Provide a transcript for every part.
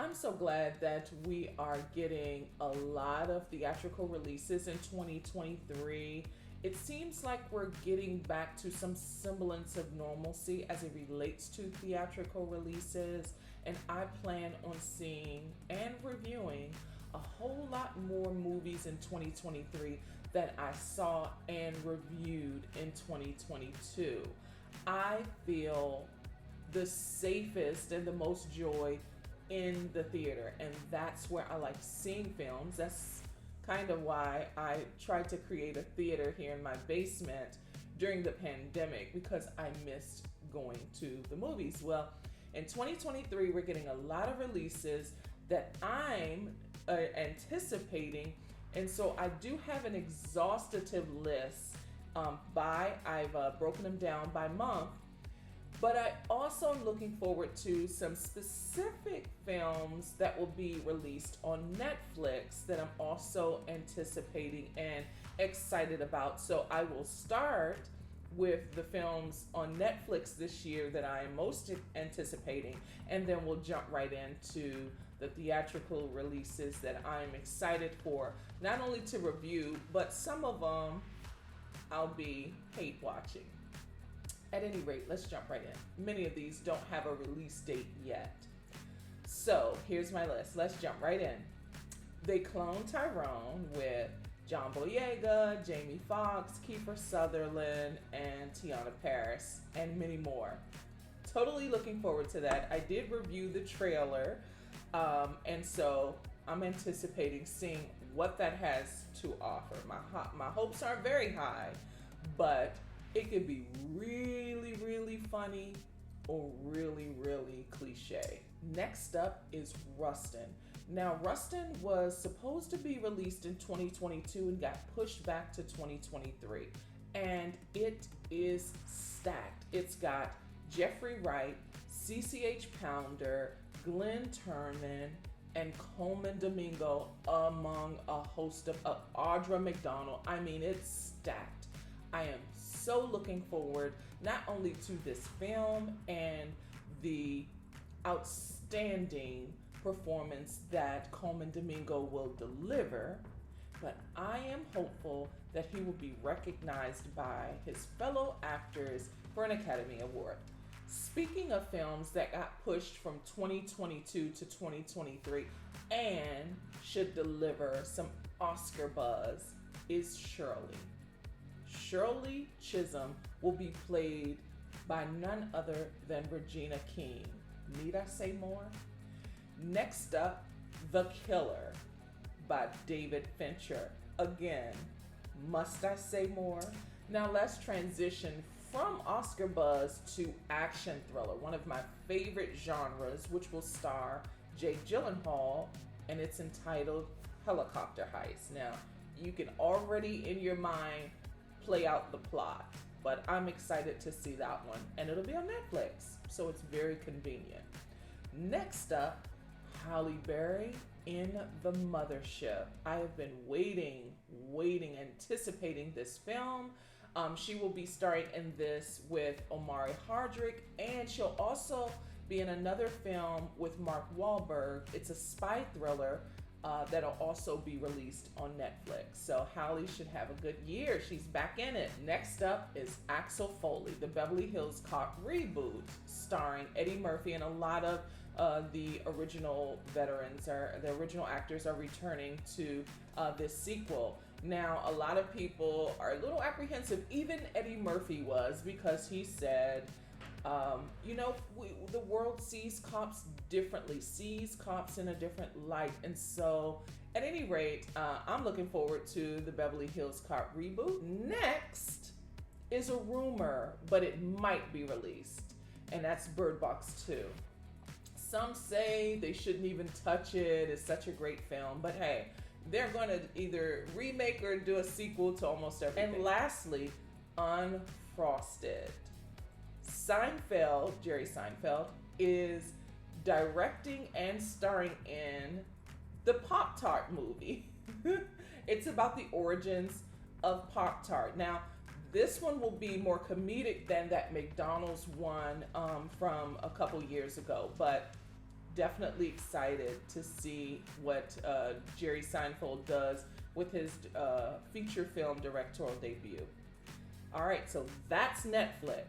I'm so glad that we are getting a lot of theatrical releases in 2023. It seems like we're getting back to some semblance of normalcy as it relates to theatrical releases, and I plan on seeing and reviewing a whole lot more movies in 2023 than I saw and reviewed in 2022. I feel the safest and the most joy in the theater, and that's where I like seeing films. That's kind of why I tried to create a theater here in my basement during the pandemic, because I missed going to the movies. Well, in 2023 we're getting a lot of releases that I'm anticipating, and so I do have an exhaustive list. I've broken them down by month, but I also am looking forward to some specific films that will be released on Netflix that I'm also anticipating and excited about. So I will start with the films on Netflix this year that I am most anticipating, and then we'll jump right into the theatrical releases that I'm excited for, not only to review, but some of them I'll be hate watching. At any rate, let's jump right in. Many of these don't have a release date yet. So here's my list. Let's jump right in. They Clone Tyrone with John Boyega, Jamie Foxx, Kiefer Sutherland, and Tiana Paris, and many more. Totally looking forward to that. I did review the trailer, and so I'm anticipating seeing what that has to offer. My hopes aren't very high, but it could be really, really funny or really, really cliche. Next up is Rustin. Now, Rustin was supposed to be released in 2022 and got pushed back to 2023. And it is stacked. It's got Jeffrey Wright, CCH Pounder, Glenn Turman, and Coleman Domingo, among a host of Audra McDonald. I mean, it's stacked. I am so looking forward not only to this film and the outstanding performance that Coleman Domingo will deliver, but I am hopeful that he will be recognized by his fellow actors for an Academy Award. Speaking of films that got pushed from 2022 to 2023 and should deliver some Oscar buzz, is Shirley. Shirley Chisholm will be played by none other than Regina King. Need I say more? Next up, The Killer by David Fincher. Again, must I say more? Now let's transition from Oscar buzz to action thriller, one of my favorite genres, which will star Jake Gyllenhaal, and it's entitled Helicopter Heist. Now, you can already in your mind play out the plot, but I'm excited to see that one, and it'll be on Netflix, so it's very convenient. Next up, Halle Berry in The Mothership. I have been waiting, anticipating this film. She will be starring in this with Omari Hardwick, and she'll also be in another film with Mark Wahlberg. It's a spy thriller that'll also be released on Netflix. So Halle should have a good year. She's back in it. Next up is Axel Foley, the Beverly Hills Cop reboot, starring Eddie Murphy, and a lot of the original the original actors are returning to this sequel. Now, a lot of people are a little apprehensive, even Eddie Murphy was, because he said, the world sees cops differently, sees cops in a different light. And so, at any rate, I'm looking forward to the Beverly Hills Cop reboot. Next is a rumor, but it might be released, and that's Bird Box 2. Some say they shouldn't even touch it. It's such a great film, but hey, they're going to either remake or do a sequel to almost everything. And lastly, Unfrosted. Jerry Seinfeld, is directing and starring in the Pop-Tart movie. It's about the origins of Pop-Tart. Now, this one will be more comedic than that McDonald's one from a couple years ago, but Definitely excited to see what Jerry Seinfeld does with his feature film directorial debut. All right, so that's Netflix.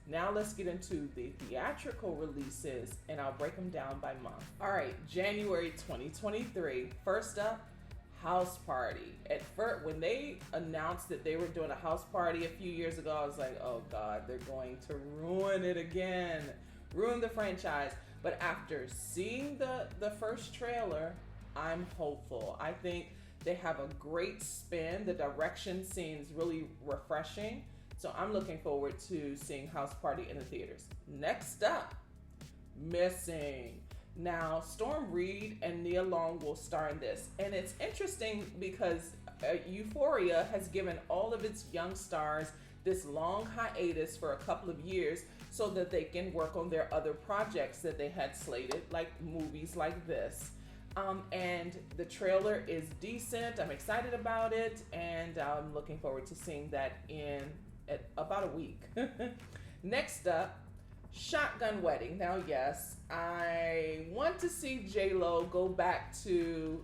Now let's get into the theatrical releases, and I'll break them down by month. All right, January 2023. First up, House Party. At first, when they announced that they were doing a house party a few years ago, I was like, oh God, they're going to ruin it again, ruin the franchise. But after seeing the first trailer, I'm hopeful. I think they have a great spin. The direction seems really refreshing. So I'm looking forward to seeing House Party in the theaters. Next up, Missing. Now, Storm Reed and Nia Long will star in this. And it's interesting because Euphoria has given all of its young stars this long hiatus for a couple of years so that they can work on their other projects that they had slated, like movies like this. And the trailer is decent. I'm excited about it, and I'm looking forward to seeing that in about a week. Next up, Shotgun Wedding. Now, yes, I want to see J-Lo go back to,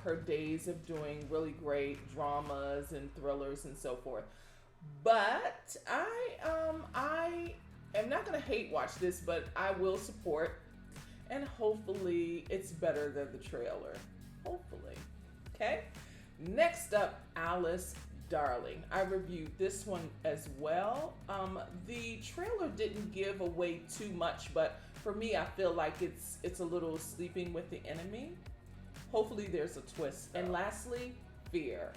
her days of doing really great dramas and thrillers and so forth. But I am not going to hate watch this, but I will support, and hopefully it's better than the trailer. Hopefully. Okay? Next up, Alice Darling. I reviewed this one as well. The trailer didn't give away too much, but for me, I feel like it's a little sleeping with the enemy. Hopefully there's a twist, though. And lastly, Fear,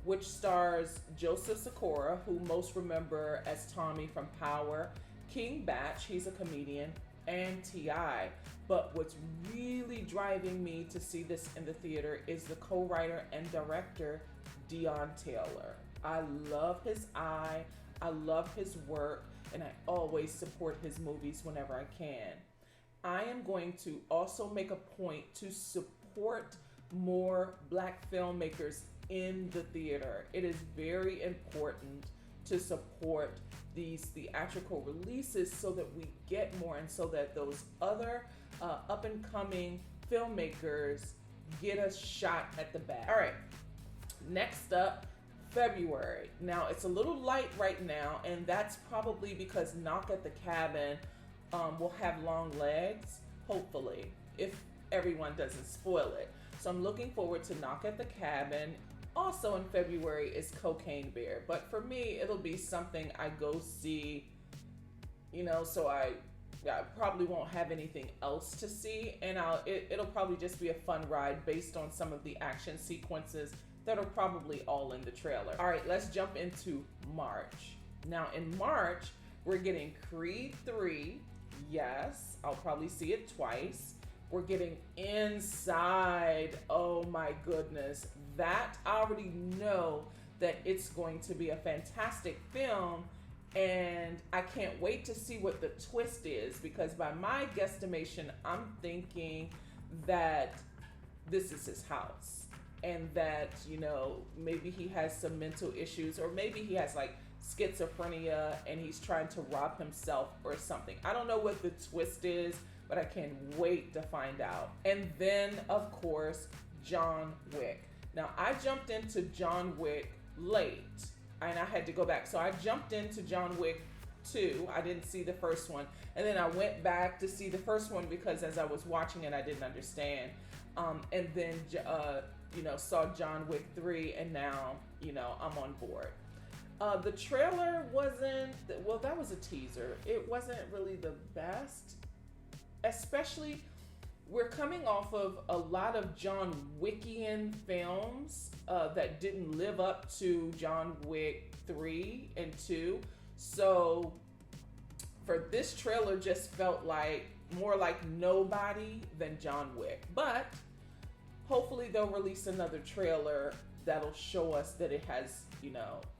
which stars Joseph Sikora, who most remember as Tommy from Power, King Batch, he's a comedian, and T.I. But what's really driving me to see this in the theater is the co-writer and director, Deon Taylor. I love his eye, I love his work, and I always support his movies whenever I can. I am going to also make a point to support more Black filmmakers in the theater. It is very important to support these theatrical releases so that we get more, and so that those other up and coming filmmakers get a shot at the bat. All right, next up, February. Now it's a little light right now, and that's probably because Knock at the Cabin will have long legs, hopefully, if everyone doesn't spoil it. So I'm looking forward to Knock at the Cabin. Also in February is Cocaine Bear, but for me, it'll be something I go see, so I probably won't have anything else to see, and it'll probably just be a fun ride based on some of the action sequences that are probably all in the trailer. All right, let's jump into March. Now in March, we're getting Creed 3. Yes, I'll probably see it twice. We're getting Inside. Oh my goodness. That I already know that it's going to be a fantastic film, and I can't wait to see what the twist is, because by my guesstimation, I'm thinking that this is his house, and that, maybe he has some mental issues, or maybe he has like schizophrenia and he's trying to rob himself or something. I don't know what the twist is, but I can't wait to find out. And then, of course, John Wick. Now, I jumped into John Wick late, and I had to go back. So I jumped into John Wick 2. I didn't see the first one. And then I went back to see the first one because as I was watching it, I didn't understand. And then, saw John Wick 3, and now, I'm on board. The trailer wasn't, well, that was a teaser. It wasn't really the best, especially we're coming off of a lot of John Wickian films that didn't live up to John Wick 3 and 2. So for this trailer just felt like more like nobody than John Wick. But hopefully they'll release another trailer that'll show us that it has,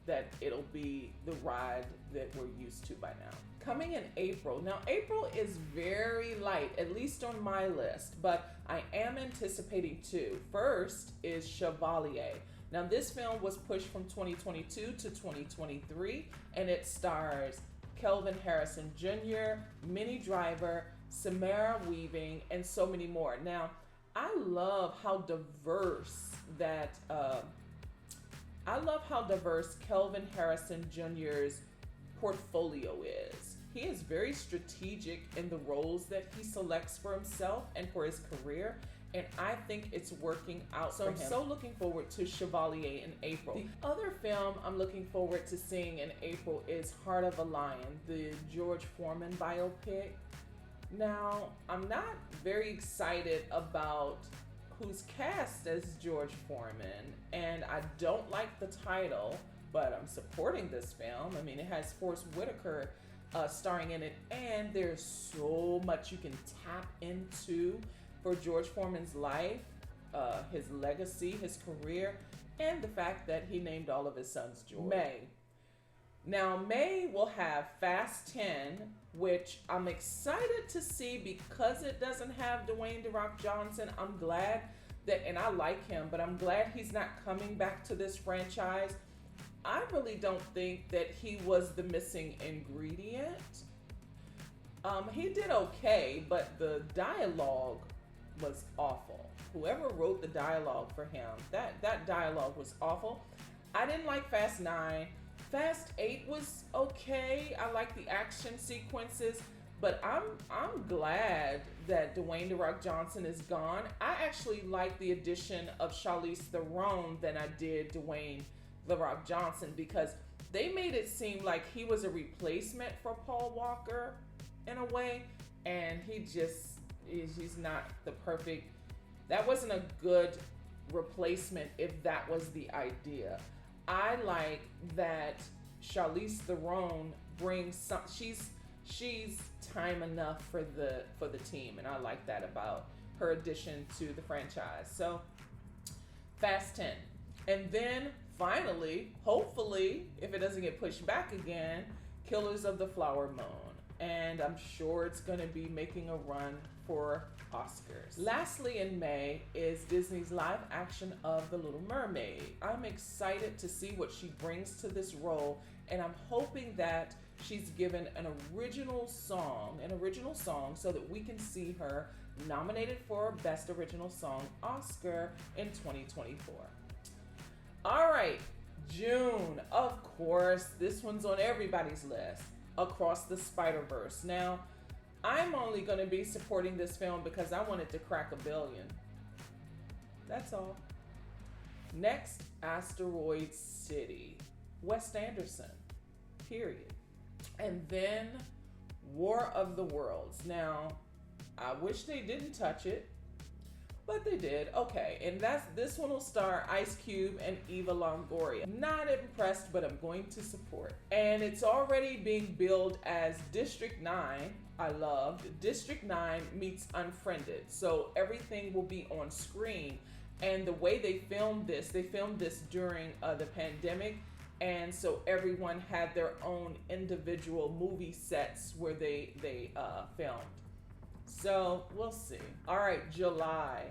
that it'll be the ride that we're used to by now. Coming in April. Now, April is very light, at least on my list, but I am anticipating two. First is Chevalier. Now, this film was pushed from 2022 to 2023, and it stars Kelvin Harrison Jr., Minnie Driver, Samara Weaving, and so many more. Now, I love how diverse that. I love how diverse Kelvin Harrison Jr.'s portfolio is. He is very strategic in the roles that he selects for himself and for his career, and I think it's working out for him. So I'm so looking forward to Chevalier in April. The other film I'm looking forward to seeing in April is Heart of a Lion, the George Foreman biopic. Now, I'm not very excited about who's cast as George Foreman, and I don't like the title, but I'm supporting this film. I mean, it has Forrest Whitaker starring in it, and there's so much you can tap into for George Foreman's life, his legacy, his career, and the fact that he named all of his sons George. May will have Fast 10, which I'm excited to see because it doesn't have Dwayne "The Rock" Johnson. I'm glad that, and I like him, but I'm glad he's not coming back to this franchise. I really don't think that he was the missing ingredient. He did okay, but the dialogue was awful. Whoever wrote the dialogue for him, that dialogue was awful. I didn't like Fast 9. Fast 8 was okay. I like the action sequences, but I'm glad that Dwayne "The Rock" Johnson is gone. I actually like the addition of Charlize Theron than I did Dwayne "The Rock" Johnson, because they made it seem like he was a replacement for Paul Walker in a way, and he's not the perfect. That wasn't a good replacement if that was the idea. I like that Charlize Theron brings some. She's time enough for the team, and I like that about her addition to the franchise. So, Fast 10, and then finally, hopefully, if it doesn't get pushed back again, Killers of the Flower Moon, and I'm sure it's going to be making a run for Oscars. Lastly, in May is Disney's live action of The Little Mermaid. I'm excited to see what she brings to this role, and I'm hoping that she's given an original song so that we can see her nominated for Best Original Song Oscar in 2024. All right, June, of course, this one's on everybody's list, Across the Spider-Verse. Now, I'm only going to be supporting this film because I want it to crack $1 billion. That's all. Next, Asteroid City, Wes Anderson, period. And then War of the Worlds. Now, I wish they didn't touch it, but they did. Okay, and this one will star Ice Cube and Eva Longoria. Not impressed, but I'm going to support. And it's already being billed as District 9. I loved District 9 meets Unfriended. So everything will be on screen. And the way they filmed this during the pandemic. And so everyone had their own individual movie sets where they filmed. So we'll see. All right, July.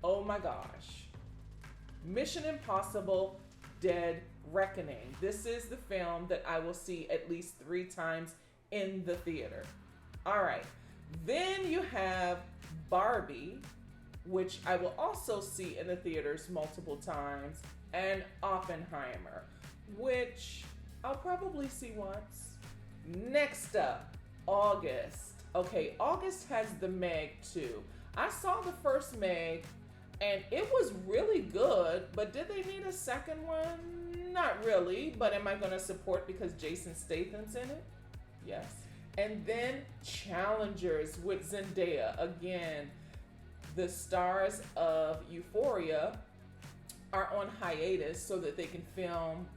Oh my gosh. Mission Impossible Dead Reckoning. This is the film that I will see at least 3 times in the theater. All right. Then you have Barbie, which I will also see in the theaters multiple times, and Oppenheimer, which I'll probably see once. Next up, August. Okay, August has the Meg 2. I saw the first Meg, and it was really good, but did they need a second one? Not really, but am I going to support because Jason Statham's in it? Yes. And then Challengers with Zendaya. Again, the stars of Euphoria are on hiatus so that they can film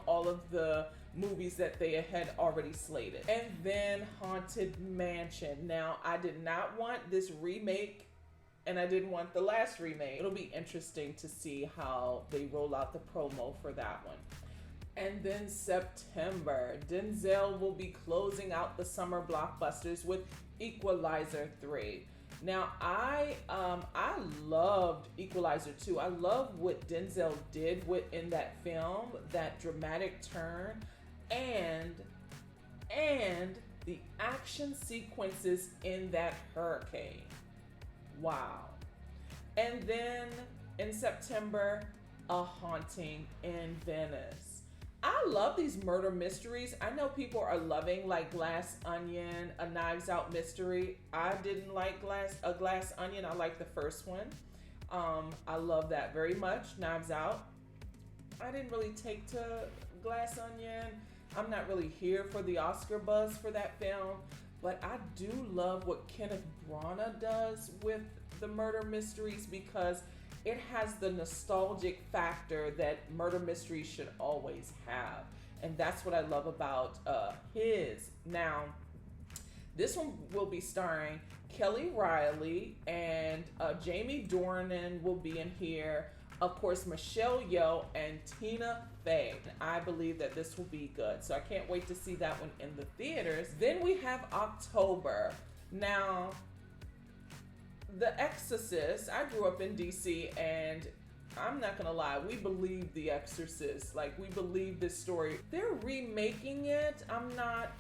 all of the movies that they had already slated. And then Haunted Mansion. Now, I did not want this remake, and I didn't want the last remake. It'll be interesting to see how they roll out the promo for that one. And then September, Denzel will be closing out the summer blockbusters with Equalizer 3. Now, I loved Equalizer 2. I love what Denzel did in that film, that dramatic turn, and The action sequences in that hurricane. Wow. And then in September, A Haunting in Venice. I love these murder mysteries. I know people are loving like Glass Onion, A Knives Out mystery. I didn't like Glass Onion. I like the first one. I love that very much. Knives Out. I didn't really take to Glass Onion. I'm not really here for the Oscar buzz for that film, but I do love what Kenneth Branagh does with the murder mysteries because it has the nostalgic factor that murder mysteries should always have. And that's what I love about his. Now, this one will be starring Kelly Riley and Jamie Dornan will be in here. Of course, Michelle Yeoh and Tina Fey. I believe that this will be good. So I can't wait to see that one in the theaters. Then we have October. Now, The Exorcist. I grew up in DC and I'm not gonna lie, we believe The Exorcist. Like, we believe this story. They're remaking it. I'm not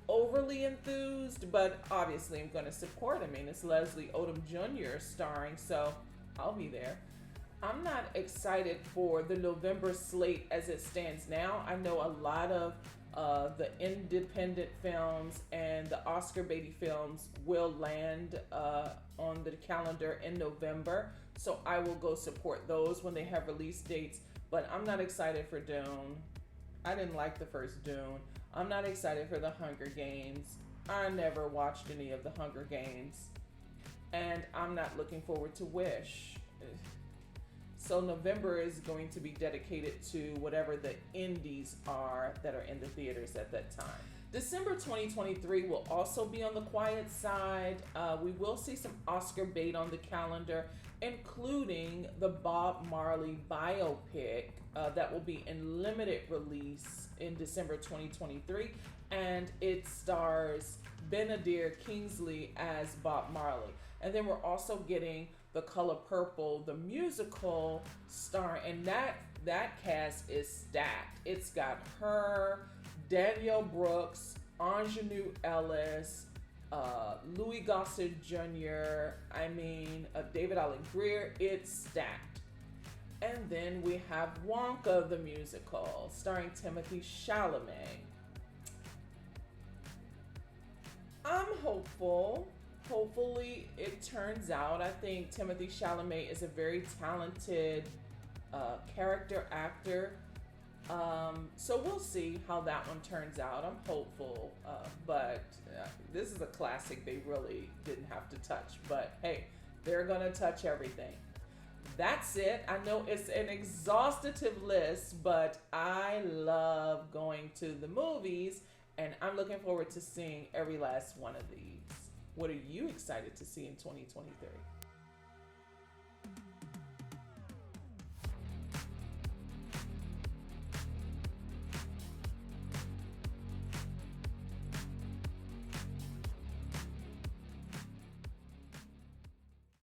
overly enthused, but obviously I'm gonna support. I mean, it's Leslie Odom Jr. starring, so I'll be there. I'm not excited for the November slate as it stands now. I know a lot of the independent films and the Oscar baity films will land on the calendar in November. So I will go support those when they have release dates. But I'm not excited for Dune. I didn't like the first Dune. I'm not excited for the Hunger Games. I never watched any of the Hunger Games. And I'm not looking forward to Wish. So November is going to be dedicated to whatever the indies are that are in the theaters at that time. December 2023 will also be on the quiet side. We will see some Oscar bait on the calendar, including the Bob Marley biopic that will be in limited release in December 2023. And it stars Benedict Kingsley as Bob Marley. And then we're also getting The Color Purple, the musical star, and that cast is stacked. It's got her, Danielle Brooks, Ingenue Ellis, Louis Gossett Jr., David Allen Greer. It's stacked. And then we have Wonka the musical, starring Timothée Chalamet. I'm hopeful. Hopefully it turns out. I think Timothée Chalamet is a very talented character actor. So we'll see how that one turns out. I'm hopeful. But this is a classic they really didn't have to touch. But hey, they're going to touch everything. That's it. I know it's an exhaustive list, but I love going to the movies. And I'm looking forward to seeing every last one of these. What are you excited to see in 2023?